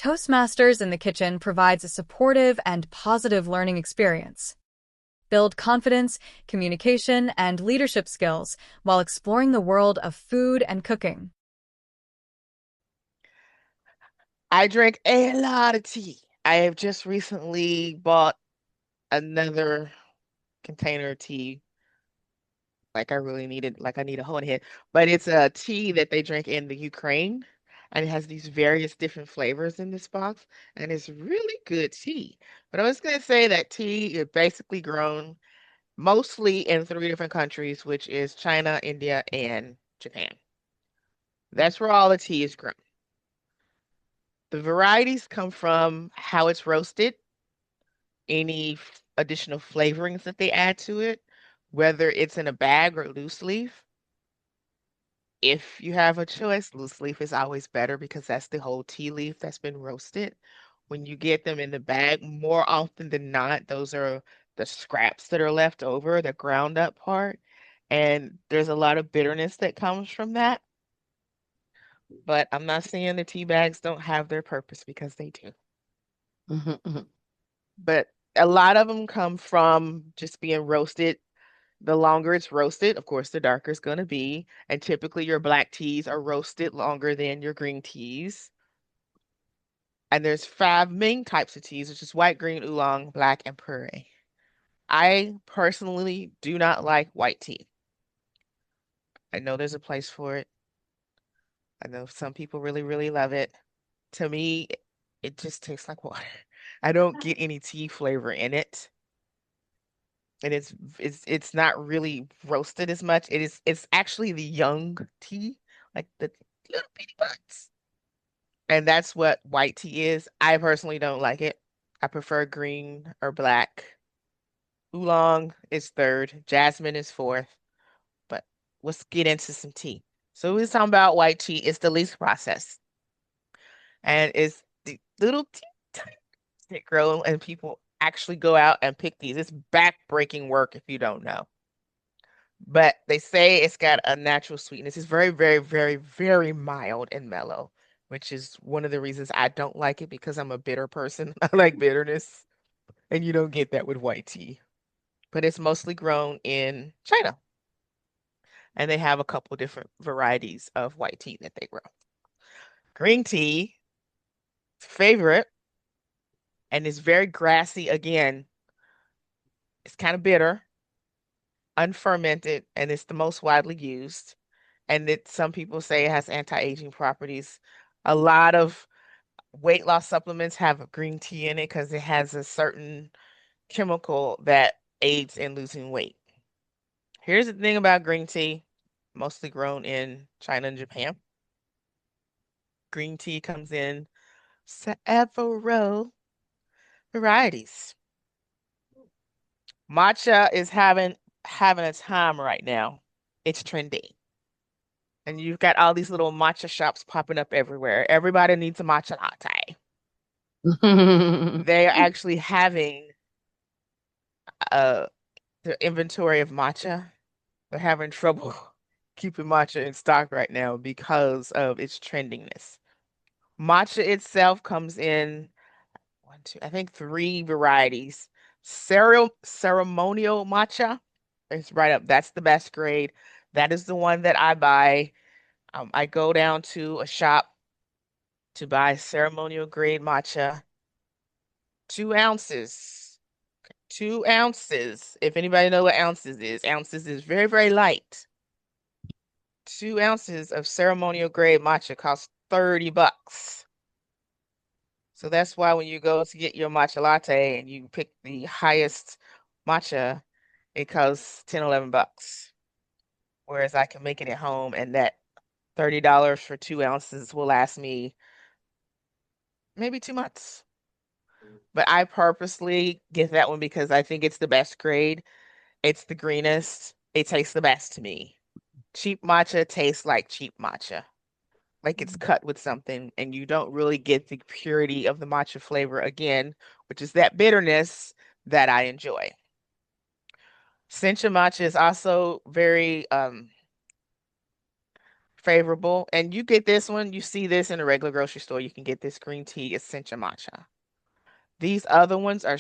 Toastmasters in the kitchen provides a supportive and positive learning experience. Build confidence, communication, and leadership skills while exploring the world of food and cooking. I drink a lot of tea. I have just recently bought another container of tea. Like I really needed, like I need a whole head. But it's a tea that they drink in the Ukraine, and it has these various different flavors in this box, and it's really good tea. But I was gonna say that tea is basically grown mostly in three different countries, which is China, India, and Japan. That's where all the tea is grown. The varieties come from how it's roasted, any additional flavorings that they add to it, whether it's in a bag or loose leaf. If you have a choice, loose leaf is always better because that's the whole tea leaf that's been roasted. When you get them in the bag, more often than not, those are the scraps that are left over, the ground up part. And there's a lot of bitterness that comes from that. But I'm not saying the tea bags don't have their purpose because they do. Mhm, mhm. But a lot of them come from just being roasted. The longer it's roasted, of course, the darker it's going to be. And typically, your black teas are roasted longer than your green teas. And there's five main types of teas, which is white, green, oolong, black, and puree. I personally do not like white tea. I know there's a place for it. I know some people really, really love it. To me, it just tastes like water. I don't get any tea flavor in it. And it's not really roasted as much. It's actually the young tea, like the little bitty buds. And that's what white tea is. I personally don't like it. I prefer green or black. Oolong is third, jasmine is fourth. But let's get into some tea. So we're talking about white tea. It's the least processed. And it's the little tea tiny that grow and people actually go out and pick these. It's back-breaking work if you don't know. But they say it's got a natural sweetness. It's very, very, very, very mild and mellow, which is one of the reasons I don't like it because I'm a bitter person. I like bitterness, and you don't get that with white tea. But it's mostly grown in China, and they have a couple different varieties of white tea that they grow. Green tea, favorite, and it's very grassy again. It's kind of bitter, unfermented, and it's the most widely used. And it some people say it has anti-aging properties. A lot of weight loss supplements have a green tea in it because it has a certain chemical that aids in losing weight. Here's the thing about green tea, mostly grown in China and Japan. Green tea comes in several varieties. Matcha is having a time right now. It's trendy. And you've got all these little matcha shops popping up everywhere. Everybody needs a matcha latte. They are actually having uh the inventory of matcha. They're having trouble keeping matcha in stock right now because of its trendiness. Matcha itself comes in one, two, I think three varieties. Ceremonial matcha is right up. That's the best grade. That is the one that I buy. I go down to a shop to buy ceremonial grade matcha, 2 ounces. 2 ounces. If anybody know what ounces is very, very light. 2 ounces of ceremonial grade matcha costs $30. So that's why when you go to get your matcha latte and you pick the highest matcha, it costs 10, $11. Whereas I can make it at home and that $30 for 2 ounces will last me maybe 2 months. But I purposely get that one because I think it's the best grade. It's the greenest. It tastes the best to me. Cheap matcha tastes like cheap matcha. Like it's cut with something, and you don't really get the purity of the matcha flavor again, which is that bitterness that I enjoy. Sencha matcha is also very favorable. And you get this one, you see this in a regular grocery store. You can get this green tea essential matcha. These other ones are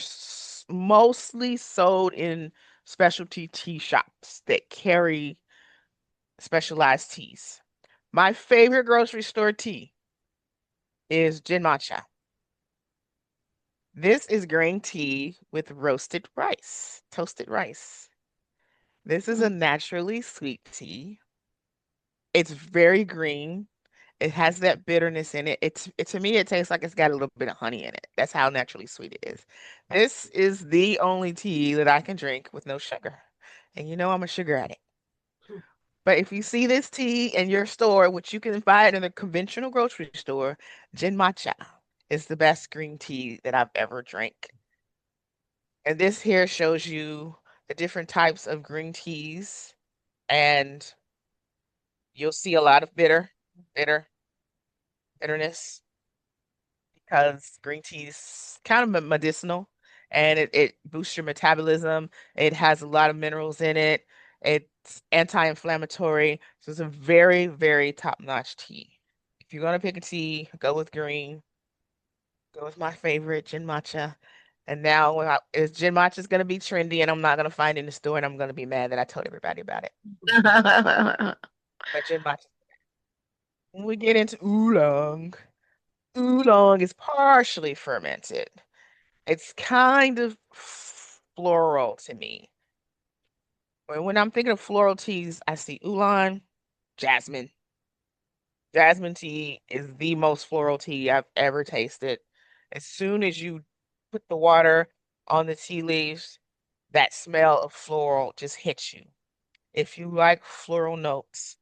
mostly sold in specialty tea shops that carry specialized teas. My favorite grocery store tea is gin matcha. This is green tea with roasted rice, toasted rice. This is a naturally sweet tea. It's very green. It has that bitterness in it. To me, it tastes like it's got a little bit of honey in it. That's how naturally sweet it is. This is the only tea that I can drink with no sugar. And you know I'm a sugar addict. But if you see this tea in your store, which you can buy it in a conventional grocery store, gin matcha is the best green tea that I've ever drank. And this here shows you the different types of green teas, and you'll see a lot of bitter, bitterness because green tea is kind of medicinal and it boosts your metabolism. It has a lot of minerals in it. It's anti-inflammatory. So it's a very, very top-notch tea. If you're gonna pick a tea, go with green. Go with my favorite, gin matcha. And now is gin matcha is gonna be trendy and I'm not gonna find it in the store and I'm gonna be mad that I told everybody about it. But gin matcha. When we get into oolong is partially fermented. It's kind of floral to me. When I'm thinking of floral teas, I see oolong, jasmine. Jasmine tea is the most floral tea I've ever tasted. As soon as you put the water on the tea leaves, that smell of floral just hits you. If you like floral notes,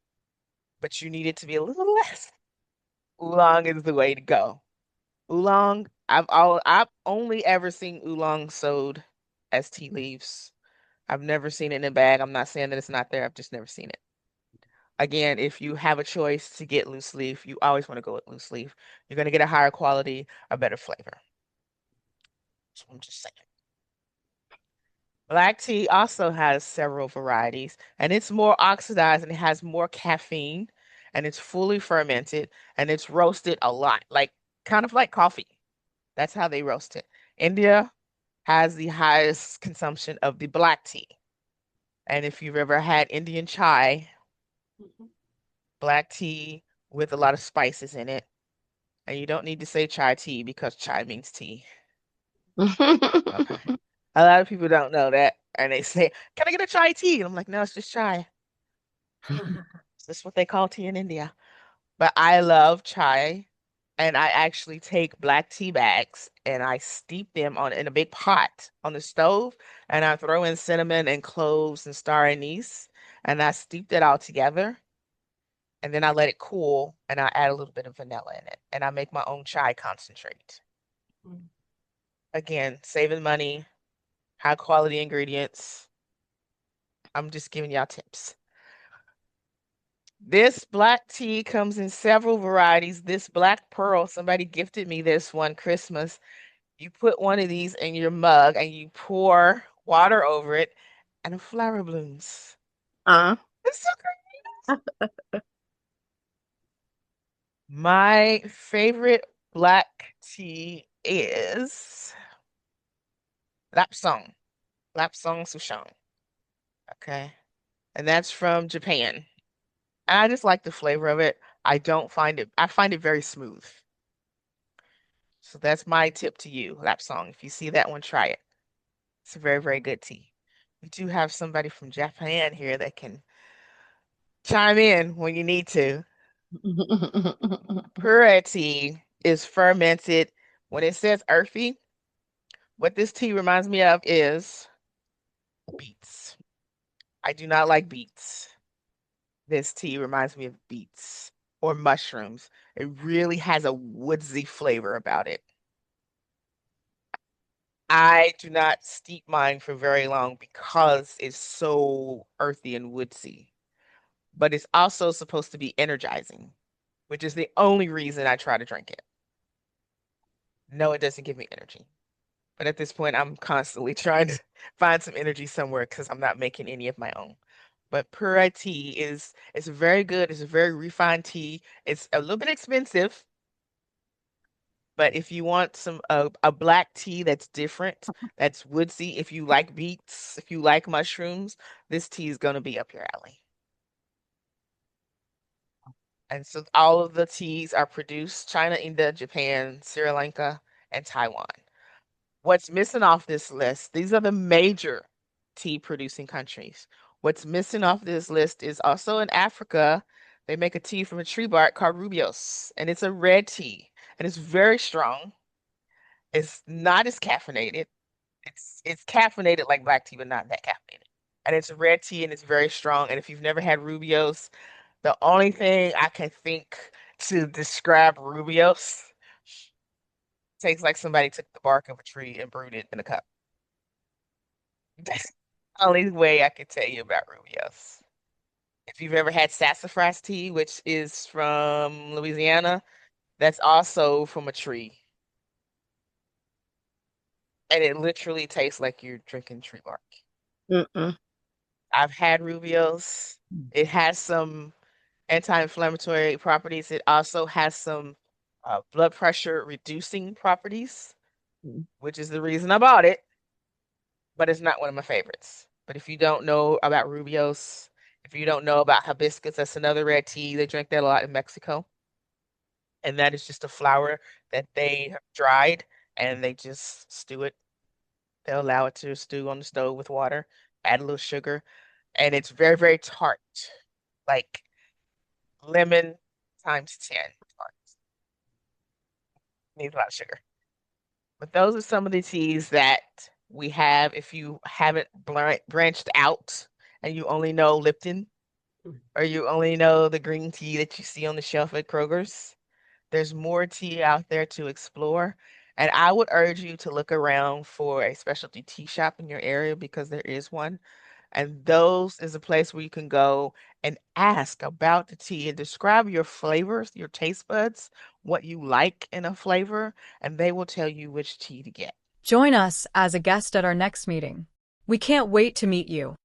but you need it to be a little less, oolong is the way to go. Oolong, I've only ever seen oolong sold as tea leaves. I've never seen it in a bag. I'm not saying that it's not there. I've just never seen it. Again, if you have a choice to get loose leaf, you always want to go with loose leaf. You're going to get a higher quality, a better flavor. So I'm just saying. Black tea also has several varieties, and it's more oxidized and it has more caffeine, and it's fully fermented and it's roasted a lot, like kind of like coffee. That's how they roast it. India has the highest consumption of the black tea. And if you've ever had Indian chai, black tea with a lot of spices in it, and you don't need to say chai tea because chai means tea. Okay. A lot of people don't know that, and they say, "Can I get a chai tea?" And I'm like, "No, it's just chai." That's what they call tea in India. But I love chai, and I actually take black tea bags and I steep them on in a big pot on the stove, and I throw in cinnamon and cloves and star anise, and I steep that all together, and then I let it cool, and I add a little bit of vanilla in it, and I make my own chai concentrate. Again, saving money, high quality ingredients. I'm just giving y'all tips. This black tea comes in several varieties. This black pearl, somebody gifted me this one Christmas. You put one of these in your mug and you pour water over it, and a flower blooms. Uh, It's so great. My favorite black tea is Lapsang, Lapsang Souchong. Okay. And that's from Japan. And I just like the flavor of it. I find it very smooth. So that's my tip to you, Lapsang. If you see that one, try it. It's a very, very good tea. We do have somebody from Japan here that can chime in when you need to. Pura tea is fermented. When it says earthy, what this tea reminds me of is beets. I do not like beets. This tea reminds me of beets or mushrooms. It really has a woodsy flavor about it. I do not steep mine for very long because it's so earthy and woodsy. But it's also supposed to be energizing, which is the only reason I try to drink it. No, it doesn't give me energy. But at this point, I'm constantly trying to find some energy somewhere because I'm not making any of my own. But Puree tea is very good. It's a very refined tea. It's a little bit expensive, but if you want a black tea that's different, that's woodsy, if you like beets, if you like mushrooms, this tea is going to be up your alley. And so all of the teas are produced China, India, Japan, Sri Lanka, and Taiwan. What's missing off this list, these are the major tea producing countries. What's missing off this list is also in Africa, they make a tea from a tree bark called rubios, and it's a red tea, and it's very strong. It's not as caffeinated. It's caffeinated like black tea, but not that caffeinated. And it's a red tea and it's very strong. And if you've never had rubios, the only thing I can think to describe rubios tastes like somebody took the bark of a tree and brewed it in a cup. That's the only way I can tell you about rubios. If you've ever had sassafras tea, which is from Louisiana, that's also from a tree. And it literally tastes like you're drinking tree bark. Mm-mm. I've had rubios. It has some anti-inflammatory properties. It also has some blood pressure reducing properties, which is the reason I bought it, but it's not one of my favorites. But if you don't know about rubios, if you don't know about hibiscus, that's another red tea. They drink that a lot in Mexico. And that is just a flower that they have dried and they just stew it. They'll allow it to stew on the stove with water, add a little sugar, and it's very, very tart, like lemon times 10 tart. Needs a lot of sugar. But those are some of the teas that we have. If you haven't branched out and you only know Lipton or you only know the green tea that you see on the shelf at Kroger's, there's more tea out there to explore. And I would urge you to look around for a specialty tea shop in your area because there is one. And those is a place where you can go and ask about the tea and describe your flavors, your taste buds, what you like in a flavor, and they will tell you which tea to get. Join us as a guest at our next meeting. We can't wait to meet you.